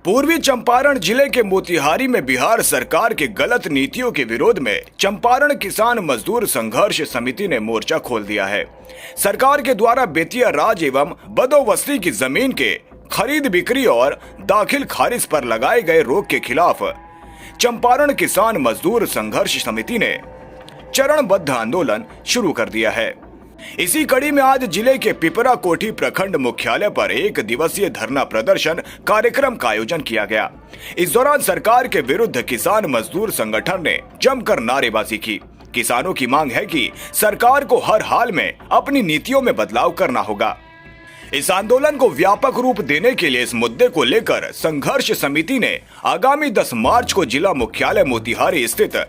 पूर्वी चंपारण जिले के मोतिहारी में बिहार सरकार के गलत नीतियों के विरोध में चंपारण किसान मजदूर संघर्ष समिति ने मोर्चा खोल दिया है। सरकार के द्वारा बेतिया राज एवं बदोबस्ती की जमीन के खरीद बिक्री और दाखिल खारिज पर लगाए गए रोक के खिलाफ चंपारण किसान मजदूर संघर्ष समिति ने चरणबद्ध आंदोलन शुरू कर दिया है। इसी कड़ी में आज जिले के पिपरा कोठी प्रखंड मुख्यालय पर एक दिवसीय धरना प्रदर्शन कार्यक्रम का आयोजन किया गया। इस दौरान सरकार के विरुद्ध किसान मजदूर संगठन ने जमकर नारेबाजी की। किसानों की मांग है कि सरकार को हर हाल में अपनी नीतियों में बदलाव करना होगा। इस आंदोलन को व्यापक रूप देने के लिए इस मुद्दे को लेकर संघर्ष समिति ने आगामी 10 मार्च को जिला मुख्यालय मोतिहारी स्थित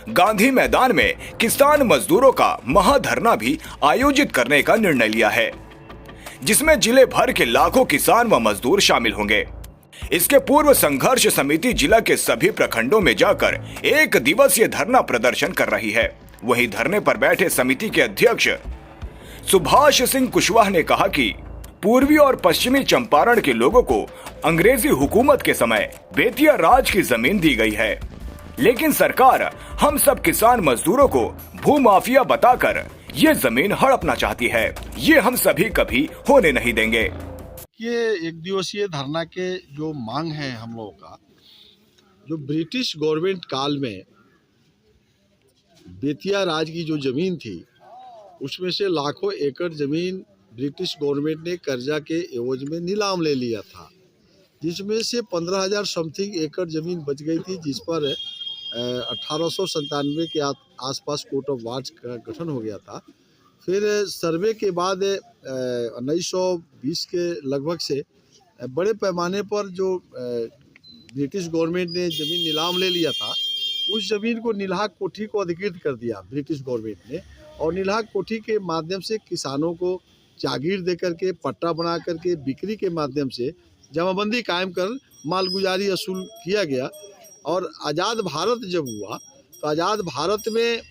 गांधी मैदान में किसान मजदूरों का महाधरना भी आयोजित करने का निर्णय लिया है, जिसमें जिले भर के लाखों किसान व मजदूर शामिल होंगे। इसके पूर्व संघर्ष समिति जिला के सभी प्रखंडों में जाकर एक दिवसीय धरना प्रदर्शन कर रही है। वहीं धरने पर बैठे समिति के अध्यक्ष सुभाष सिंह कुशवाहा ने कहा कि पूर्वी और पश्चिमी चंपारण के लोगों को अंग्रेजी हुकूमत के समय बेतिया राज की जमीन दी गई है, लेकिन सरकार हम सब किसान मजदूरों को भूमाफिया बताकर ये जमीन हड़पना चाहती है। ये हम सभी कभी होने नहीं देंगे। ये एक दिवसीय धरना के जो मांग है हम लोगों का, जो ब्रिटिश गवर्नमेंट काल में बेतिया राज की जो जमीन थी उसमें से लाखों एकड़ जमीन ब्रिटिश गवर्नमेंट ने कर्जा के एवज में नीलाम ले लिया था, जिसमें से 15,000 समथिंग एकड़ जमीन बच गई थी, जिस पर 1897 के आसपास कोर्ट ऑफ वार्ड्स का गठन हो गया था। फिर सर्वे के बाद 1920 के लगभग से बड़े पैमाने पर जो ब्रिटिश गवर्नमेंट ने ज़मीन नीलाम ले लिया था, उस ज़मीन को नीलाहा कोठी को अधिकृत कर दिया ब्रिटिश गवर्नमेंट ने, और नीलाहा कोठी के माध्यम से किसानों को जागीर दे करके, पट्टा बना करके, बिक्री के माध्यम से जमाबंदी कायम कर मालगुजारी असूल किया गया। और आज़ाद भारत जब हुआ तो आज़ाद भारत में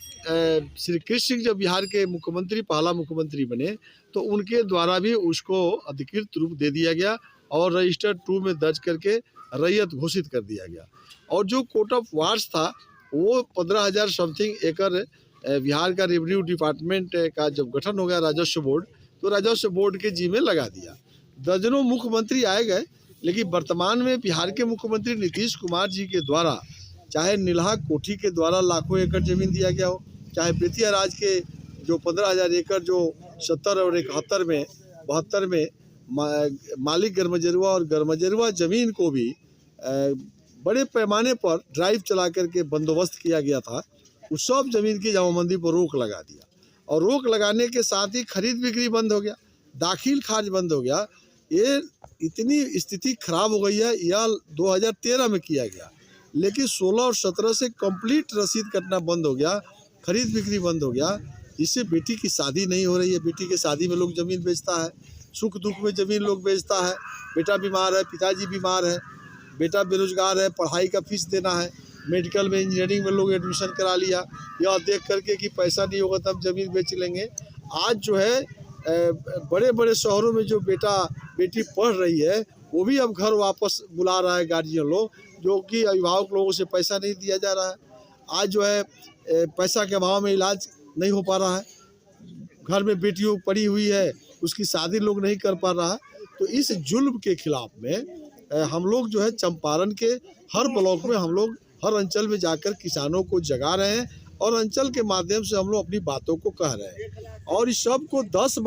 श्री कृष्ण सिंह जब बिहार के मुख्यमंत्री, पहला मुख्यमंत्री बने, तो उनके द्वारा भी उसको अधिकृत रूप दे दिया गया और रजिस्टर 2 में दर्ज करके रैयत घोषित कर दिया गया। और जो कोर्ट ऑफ वार्ड्स था वो 15,000 समथिंग एकड़ बिहार का रेवेन्यू डिपार्टमेंट का जब गठन हो गया राजस्व बोर्ड, तो राजस्व बोर्ड के जिम्मे लगा दिया। दर्जनों मुख्यमंत्री आए गए, लेकिन वर्तमान में बिहार के मुख्यमंत्री नीतीश कुमार जी के द्वारा चाहे नीलाहा कोठी के द्वारा लाखों एकड़ जमीन दिया गया हो, चाहे बेतिया राज के जो 15,000 एकड़ जो 70 और 72 में मालिक गरमजरुआ और गरमजरुआ जमीन को भी बड़े पैमाने पर ड्राइव चला करके बंदोबस्त किया गया था, उस सब जमीन की जमाबंदी पर रोक लगा दिया। और रोक लगाने के साथ ही खरीद बिक्री बंद हो गया, दाखिल खारिज बंद हो गया। ये इतनी स्थिति खराब हो गई है। यह 2013 में किया गया, लेकिन 16 और 17 से कंप्लीट रसीद कटना बंद हो गया, खरीद बिक्री बंद हो गया। इससे बेटी की शादी नहीं हो रही है। बेटी की शादी में लोग ज़मीन बेचता है, सुख दुख में ज़मीन लोग बेचता है। बेटा बीमार है, पिताजी बीमार है, बेटा बेरोजगार है, पढ़ाई का फीस देना है, मेडिकल में, इंजीनियरिंग में लोग एडमिशन करा लिया, या देख करके कि पैसा नहीं होगा तब ज़मीन बेच लेंगे। आज जो है बड़े बड़े शहरों में जो बेटी पढ़ रही है, वो भी अब घर वापस बुला रहा है गार्जियन लोग, जो कि अभिभावक लोगों से पैसा नहीं दिया जा रहा है। आज जो है पैसा के अभाव में इलाज नहीं हो पा रहा है, घर में बेटियों पड़ी हुई है, उसकी शादी लोग नहीं कर पा रहा है। तो इस जुल्म के खिलाफ में हम लोग जो है चंपारण के हर ब्लॉक में, हम लोग हर अंचल में जाकर किसानों को जगा रहे हैं, और अंचल के माध्यम से हम लोग अपनी बातों को कह रहे हैं। और इस सब को 10